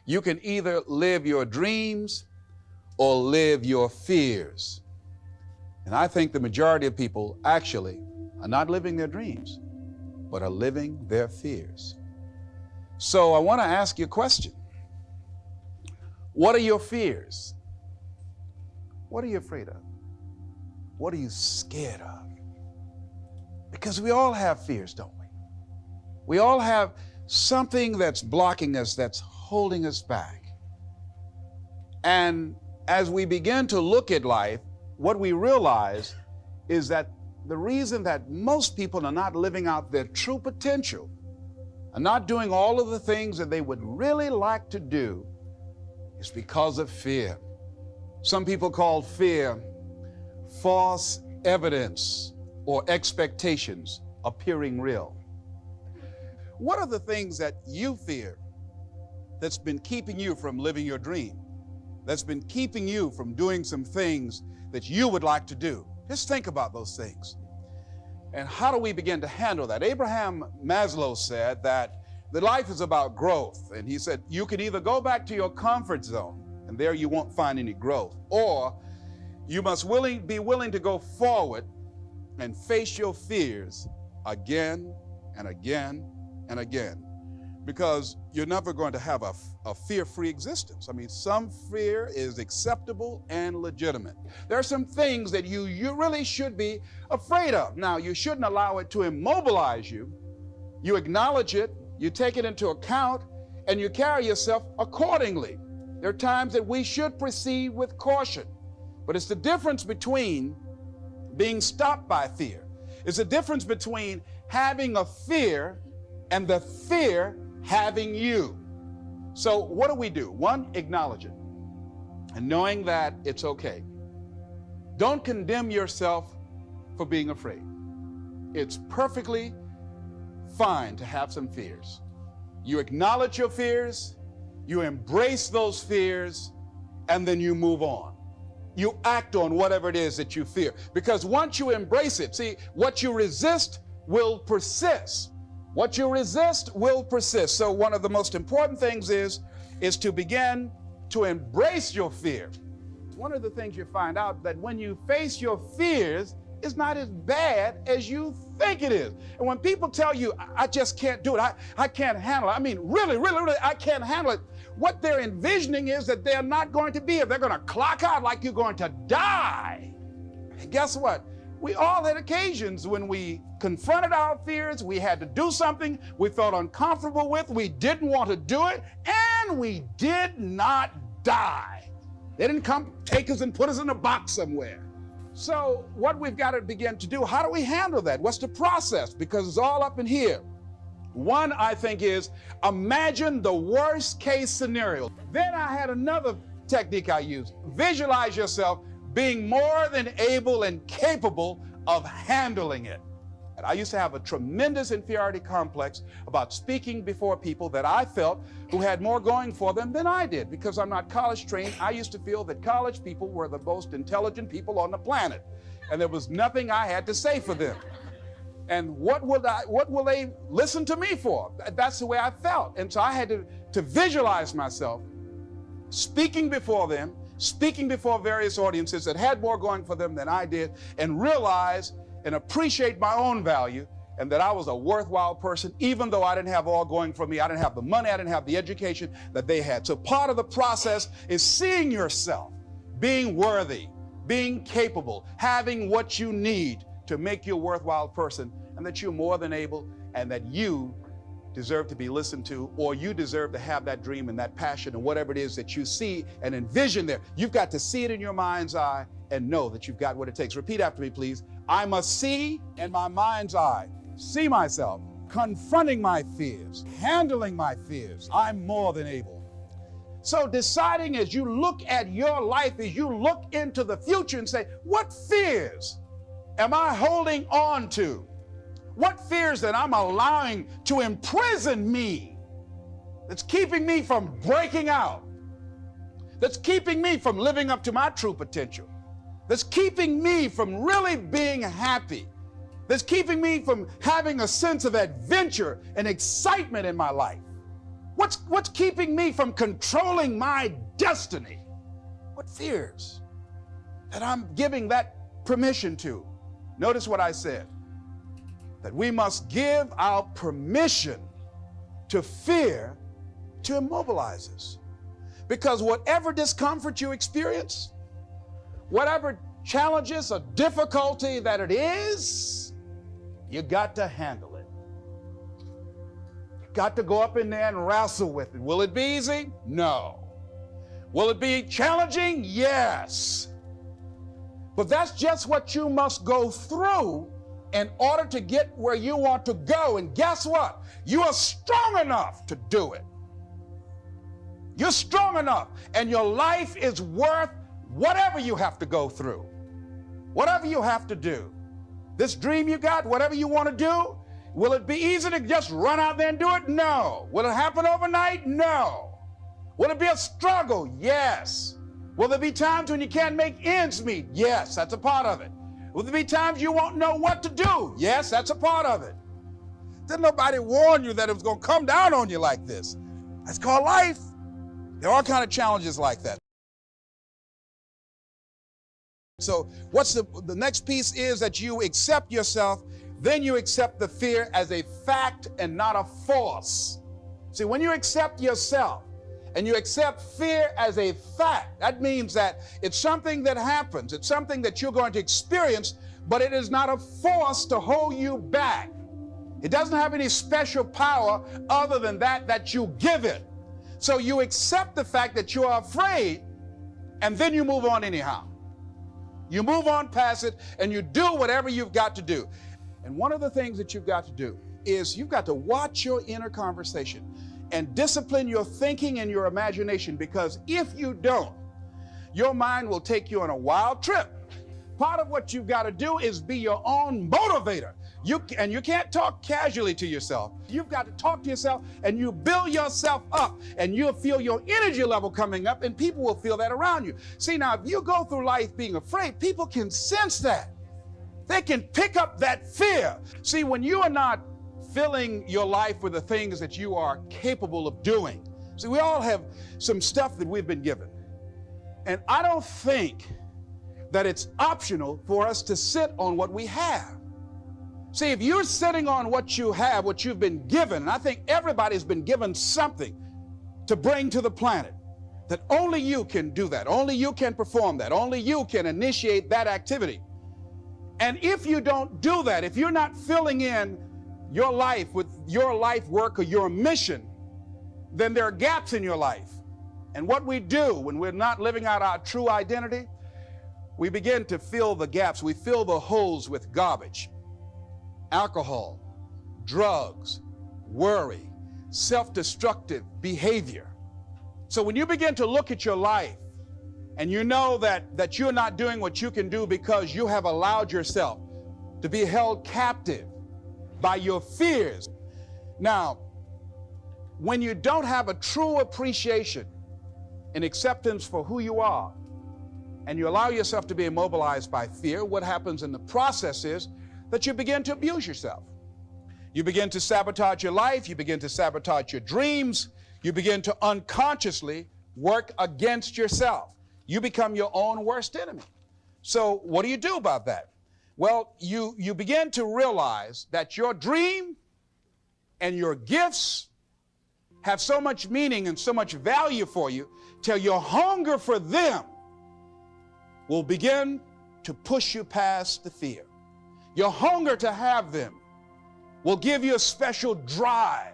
You can either live your dreams or live your fears. And I think the majority of people actually are not living their dreams, but are living their fears. So I want to ask you a question. What are your fears? What are you afraid of? What are you scared of? Because we all have fears, don't we? We all have something that's blocking us, that's holding us back. And as we begin to look at life, what we realize is that the reason that most people are not living out their true potential, are not doing all of the things that they would really like to do, is because of fear. Some people call fear false evidence or expectations appearing real. What are the things that you fear that's been keeping you from living your dream? That's been keeping you from doing some things that you would like to do? Just think about those things. And how do we begin to handle that? Abraham Maslow said that the life is about growth. And he said, you could either go back to your comfort zone, and there you won't find any growth, or you must be willing to go forward and face your fears again and again and again, because you're never going to have a fear-free existence. I mean, some fear is acceptable and legitimate. There are some things that you really should be afraid of. Now, you shouldn't allow it to immobilize you. You acknowledge it, you take it into account, and you carry yourself accordingly. There are times that we should proceed with caution, but it's the difference between being stopped by fear. It's the difference between having a fear and the fear having you. So what do? One, acknowledge it, and knowing that it's okay. Don't condemn yourself for being afraid. It's perfectly fine to have some fears. You acknowledge your fears, you embrace those fears, and then you move on. You act on whatever it is that you fear. Because once you embrace it, see, what you resist will persist. What you resist will persist. So one of the most important things is to begin to embrace your fear. One of the things you find out that when you face your fears, it's not as bad as you think it is. And when people tell you, I just can't do it, I can't handle it, I mean, really, I can't handle it, what they're envisioning is that they're not going to be here. They're going to clock out like you're going to die. And guess what? We all had occasions when we confronted our fears, we had to do something we felt uncomfortable with, we didn't want to do it, and we did not die. They didn't come take us and put us in a box somewhere. So what we've got to begin to do, how do we handle that? What's the process? Because it's all up in here. One, I think, is imagine the worst case scenario. Then I had another technique I used. Visualize yourself being more than able and capable of handling it. And I used to have a tremendous inferiority complex about speaking before people that I felt who had more going for them than I did. Because I'm not college trained, I used to feel that college people were the most intelligent people on the planet. And there was nothing I had to say for them. And what will they listen to me for? That's the way I felt. And so I had to visualize myself speaking before them, speaking before various audiences that had more going for them than I did, and realize and appreciate my own value, and that I was a worthwhile person, even though I didn't have all going for me. I didn't have the money, I didn't have the education that they had. So part of the process is seeing yourself, being worthy, being capable, having what you need to make you a worthwhile person, and that you're more than able, and that you deserve to be listened to, or you deserve to have that dream and that passion and whatever it is that you see and envision there. You've got to see it in your mind's eye and know that you've got what it takes. Repeat after me, please. I must see in my mind's eye, see myself confronting my fears, handling my fears. I'm more than able. So deciding as you look at your life, as you look into the future and say, what fears am I holding on to? What fears that I'm allowing to imprison me, that's keeping me from breaking out, that's keeping me from living up to my true potential, that's keeping me from really being happy, that's keeping me from having a sense of adventure and excitement in my life? What's keeping me from controlling my destiny? What fears that I'm giving that permission to? Notice what I said, that we must give our permission to fear to immobilize us. Because whatever discomfort you experience, whatever challenges or difficulty that it is, you got to handle it. You got to go up in there and wrestle with it. Will it be easy? No. Will it be challenging? Yes. But that's just what you must go through in order to get where you want to go. And guess what? You are strong enough to do it. You're strong enough, and your life is worth whatever you have to go through, whatever you have to do. This dream you got, whatever you want to do, will it be easy to just run out there and do it? No. Will it happen overnight? No. Will it be a struggle? Yes. Will there be times when you can't make ends meet? Yes, that's a part of it. Will there be times you won't know what to do? Yes, that's a part of it. Didn't nobody warn you that it was going to come down on you like this? That's called life. There are all kinds of challenges like that. So what's the next piece is that you accept yourself, then you accept the fear as a fact and not a force. See, when you accept yourself and you accept fear as a fact, that means that it's something that happens. It's something that you're going to experience, but it is not a force to hold you back. It doesn't have any special power other than that you give it. So you accept the fact that you are afraid, and then you move on anyhow. You move on past it, and you do whatever you've got to do. And one of the things that you've got to do is you've got to watch your inner conversation and discipline your thinking and your imagination, because if you don't, your mind will take you on a wild trip. Part of what you've got to do is be your own motivator. You can't talk casually to yourself. You've got to talk to yourself, and you build yourself up, and you'll feel your energy level coming up, and people will feel that around you. See, now, if you go through life being afraid, people can sense that. They can pick up that fear. See, when you are not filling your life with the things that you are capable of doing. See, we all have some stuff that we've been given. And I don't think that it's optional for us to sit on what we have. See, if you're sitting on what you have, what you've been given, and I think everybody's been given something to bring to the planet, that only you can do that, only you can perform that, only you can initiate that activity. And if you don't do that, if you're not filling in your life with your life work or your mission, then there are gaps in your life. And what we do when we're not living out our true identity, we begin to fill the gaps. We fill the holes with garbage. Alcohol, drugs, worry, self-destructive behavior. So when you begin to look at your life and you know that you're not doing what you can do because you have allowed yourself to be held captive by your fears. Now, when you don't have a true appreciation and acceptance for who you are, and you allow yourself to be immobilized by fear, what happens in the process is that you begin to abuse yourself. You begin to sabotage your life, you begin to sabotage your dreams, you begin to unconsciously work against yourself. You become your own worst enemy. So what do you do about that? Well, you begin to realize that your dream and your gifts have so much meaning and so much value for you till your hunger for them will begin to push you past the fear. Your hunger to have them will give you a special drive.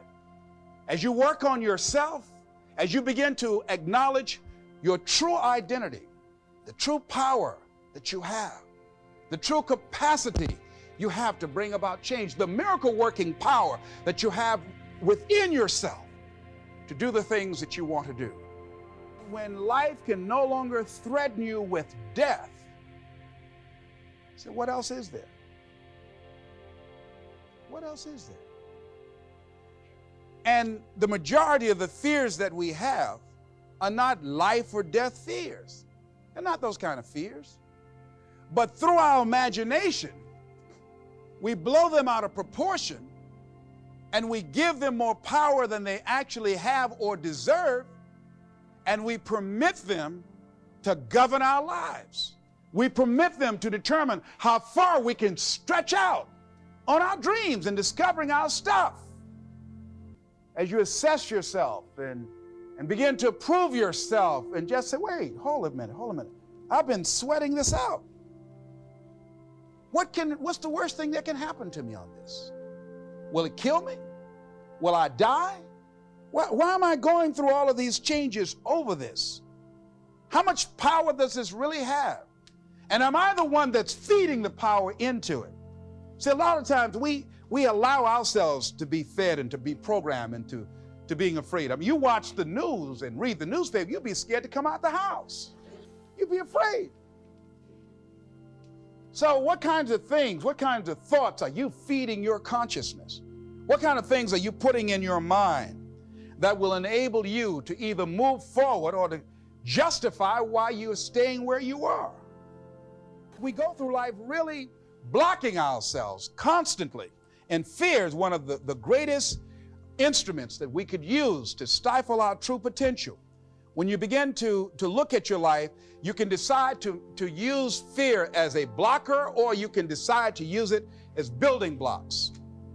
As you work on yourself, as you begin to acknowledge your true identity, the true power that you have, the true capacity you have to bring about change, the miracle-working power that you have within yourself to do the things that you want to do. When life can no longer threaten you with death, so what else is there? What else is there? And the majority of the fears that we have are not life or death fears. They're not those kind of fears. But through our imagination, we blow them out of proportion and we give them more power than they actually have or deserve, and we permit them to govern our lives. We permit them to determine how far we can stretch out on our dreams and discovering our stuff. As you assess yourself and begin to prove yourself and just say, wait, hold a minute. I've been sweating this out. What's the worst thing that can happen to me on this? Will it kill me? Will I die? Why am I going through all of these changes over this? How much power does this really have? And am I the one that's feeding the power into it? See, a lot of times we allow ourselves to be fed and to be programmed into being afraid. I mean, you watch the news and read the newspaper, you'll be scared to come out the house. You'll be afraid. So what kinds of things, what kinds of thoughts are you feeding your consciousness? What kind of things are you putting in your mind that will enable you to either move forward or to justify why you're staying where you are? We go through life really blocking ourselves constantly. And fear is one of the greatest instruments that we could use to stifle our true potential. When you begin to look at your life, you can decide to use fear as a blocker, or you can decide to use it as building blocks.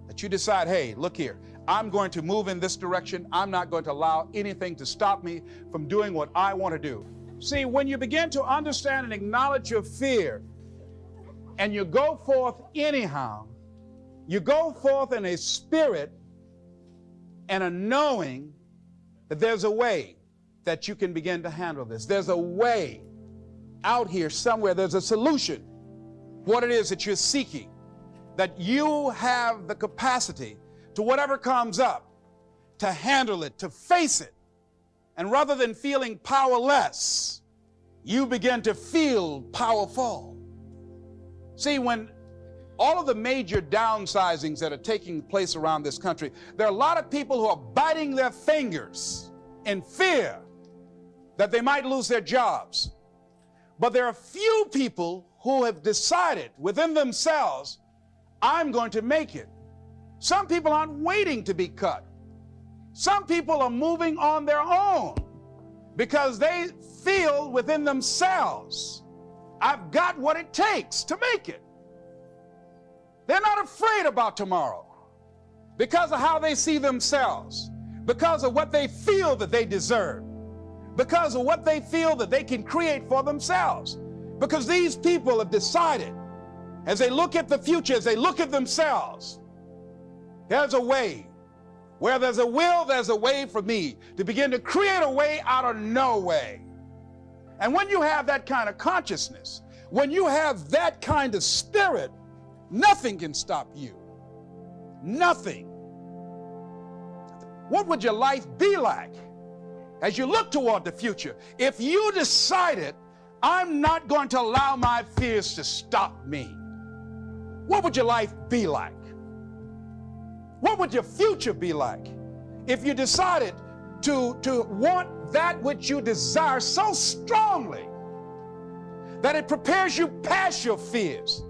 That you decide, hey, look here, I'm going to move in this direction. I'm not going to allow anything to stop me from doing what I want to do. See, when you begin to understand and acknowledge your fear, and you go forth anyhow, you go forth in a spirit and a knowing that there's a way that you can begin to handle this. There's a way out here somewhere. There's a solution. What it is that you're seeking, that you have the capacity to whatever comes up, to handle it, to face it. And rather than feeling powerless, you begin to feel powerful. See, when all of the major downsizings that are taking place around this country, there are a lot of people who are biting their fingers in fear that they might lose their jobs. But there are few people who have decided within themselves, I'm going to make it. Some people aren't waiting to be cut. Some people are moving on their own because they feel within themselves, I've got what it takes to make it. They're not afraid about tomorrow because of how they see themselves, because of what they feel that they deserve, because of what they feel that they can create for themselves. Because these people have decided, as they look at the future, as they look at themselves, there's a way. Where there's a will, there's a way for me to begin to create a way out of no way. And when you have that kind of consciousness, when you have that kind of spirit, nothing can stop you. Nothing. What would your life be like as you look toward the future if you decided, I'm not going to allow my fears to stop me? What would your life be like? What would your future be like if you decided to want that which you desire so strongly that it prepares you past your fears,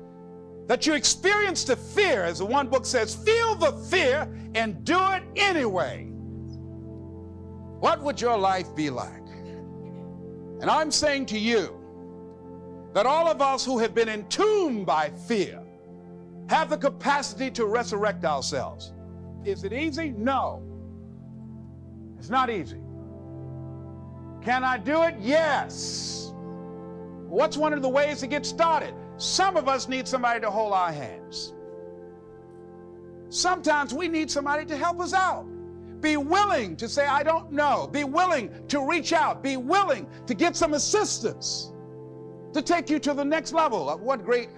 that you experience the fear, as the one book says, feel the fear and do it anyway? What would your life be like? And I'm saying to you that all of us who have been entombed by fear have the capacity to resurrect ourselves. Is it easy? No. It's not easy. Can I do it? Yes. What's one of the ways to get started? Some of us need somebody to hold our hands. Sometimes we need somebody to help us out. Be willing to say, I don't know. Be willing to reach out. Be willing to get some assistance to take you to the next level. What great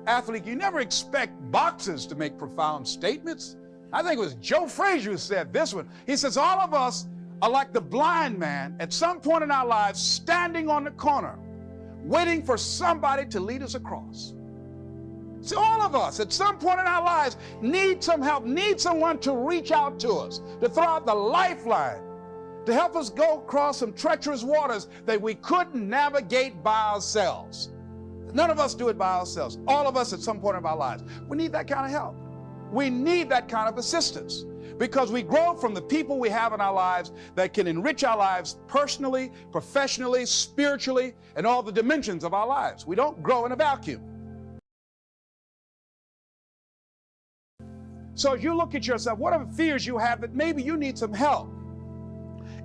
athlete. You never expect boxers to make profound statements. I think it was Joe Frazier who said this one. He says, all of us are like the blind man at some point in our lives standing on the corner, waiting for somebody to lead us across. See, all of us at some point in our lives need some help, need someone to reach out to us, to throw out the lifeline, to help us go across some treacherous waters that we couldn't navigate by ourselves. None of us do it by ourselves. All of us at some point in our lives. We need that kind of help. We need that kind of assistance. because we grow from the people we have in our lives that can enrich our lives personally, professionally, spiritually, and all the dimensions of our lives. We don't grow in a vacuum. So as you look at yourself, what are the fears you have that maybe you need some help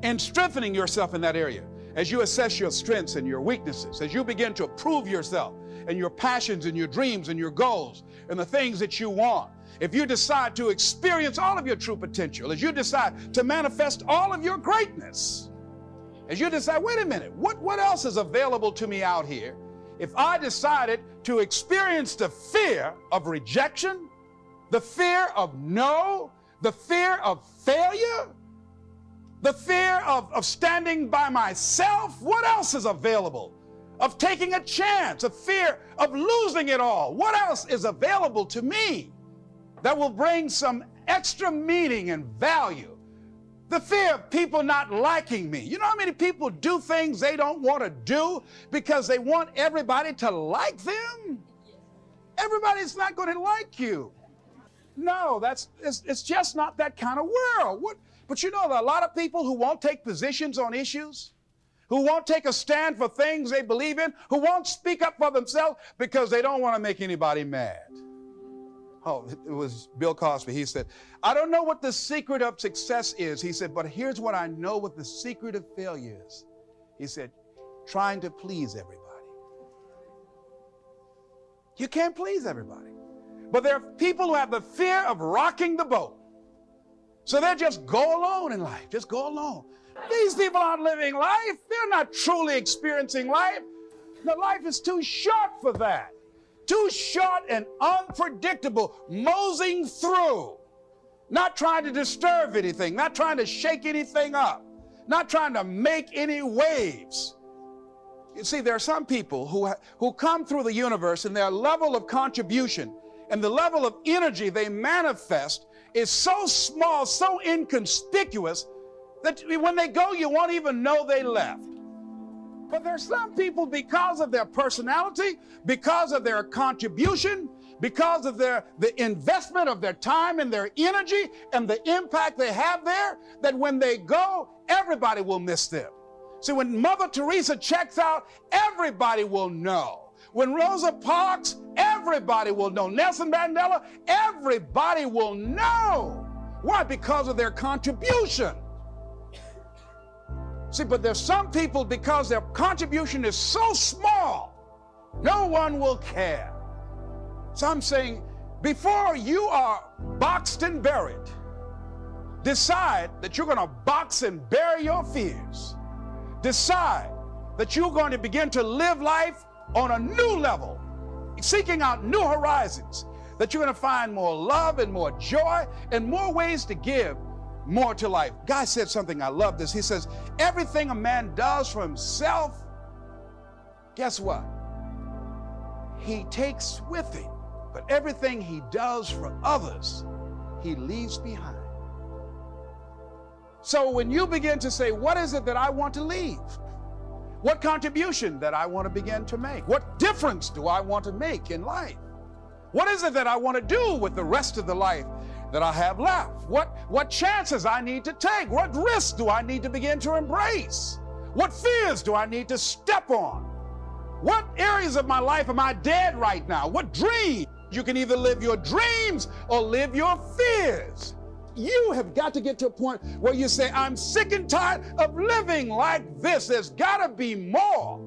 in strengthening yourself in that area? As you assess your strengths and your weaknesses, as you begin to approve yourself and your passions and your dreams and your goals and the things that you want, if you decide to experience all of your true potential, as you decide to manifest all of your greatness, as you decide, wait a minute, what else is available to me out here if I decided to experience the fear of rejection, the fear of no, the fear of failure, the fear of standing by myself? What else is available? Of taking a chance, a fear of losing it all. What else is available to me that will bring some extra meaning and value? The fear of people not liking me. You know how many people do things they don't want to do because they want everybody to like them? Everybody's not going to like you. No, it's just not that kind of world. But you know, there are a lot of people who won't take positions on issues, who won't take a stand for things they believe in, who won't speak up for themselves because they don't want to make anybody mad. Oh, it was Bill Cosby. He said, I don't know what the secret of success is. He said, but here's what I know what the secret of failure is. He said, trying to please everybody. You can't please everybody. But there are people who have the fear of rocking the boat. So they just go alone in life, just go alone. These people aren't living life. They're not truly experiencing life. The life is too short for that. Too short and unpredictable, moseying through, not trying to disturb anything, not trying to shake anything up, not trying to make any waves. You see, there are some people who come through the universe and their level of contribution and the level of energy they manifest is so small, so inconspicuous, that when they go, you won't even know they left. But there are some people, because of their personality, because of their contribution, because of the investment of their time and their energy and the impact they have there, that when they go, everybody will miss them. See, when Mother Teresa checks out, everybody will know. When Rosa Parks, everybody will know. Nelson Mandela, everybody will know. Why? Because of their contribution. See, but there's some people, because their contribution is so small, no one will care. So I'm saying, before you are boxed and buried, decide that you're going to box and bury your fears. Decide that you're going to begin to live life on a new level, seeking out new horizons, that you're going to find more love and more joy and more ways to give more to life. Guy said something, I love this. He says, everything a man does for himself, guess what? He takes with him. But everything he does for others, he leaves behind. So when you begin to say, what is it that I want to leave? What contribution that I want to begin to make? What difference do I want to make in life? What is it that I want to do with the rest of the life that I have left? What chances I need to take? What risks do I need to begin to embrace? What fears do I need to step on? What areas of my life am I dead right now? What dreams? You can either live your dreams or live your fears. You have got to get to a point where you say, I'm sick and tired of living like this. There's got to be more.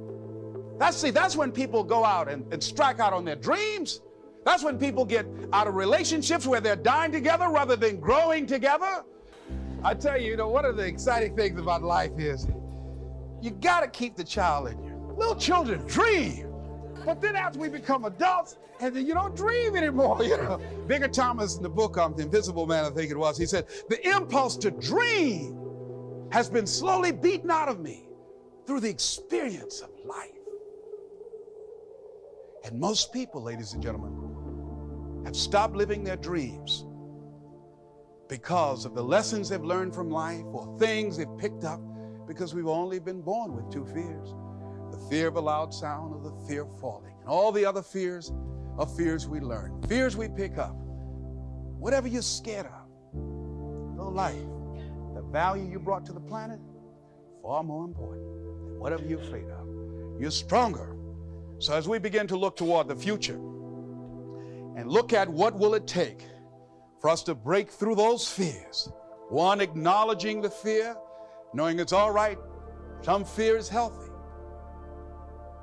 That's when people go out and strike out on their dreams. That's when people get out of relationships where they're dying together rather than growing together. I tell you, one of the exciting things about life is you got to keep the child in you. Little children dream. But then after we become adults, and then you don't dream anymore, Bigger Thomas in the book, The Invisible Man, I think it was, he said, the impulse to dream has been slowly beaten out of me through the experience of life. And most people, ladies and gentlemen, have stopped living their dreams because of the lessons they've learned from life or things they've picked up, because we've only been born with two fears. The fear of a loud sound or the fear of falling. And all the other fears are fears we learn, fears we pick up. Whatever you're scared of, Your life, the value you brought to the planet, far more important than whatever you're afraid of. You're stronger. So as we begin to look toward the future and look at what will it take for us to break through those fears, one, acknowledging the fear, knowing it's all right, some fear is healthy.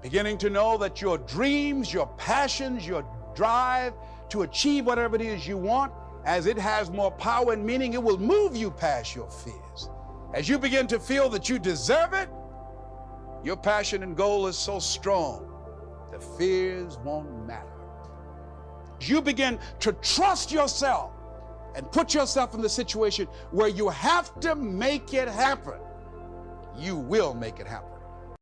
Beginning to know that your dreams, your passions, your drive to achieve whatever it is you want, as it has more power and meaning, it will move you past your fears. As you begin to feel that you deserve it, your passion and goal is so strong, the fears won't matter. As you begin to trust yourself and put yourself in the situation where you have to make it happen, you will make it happen.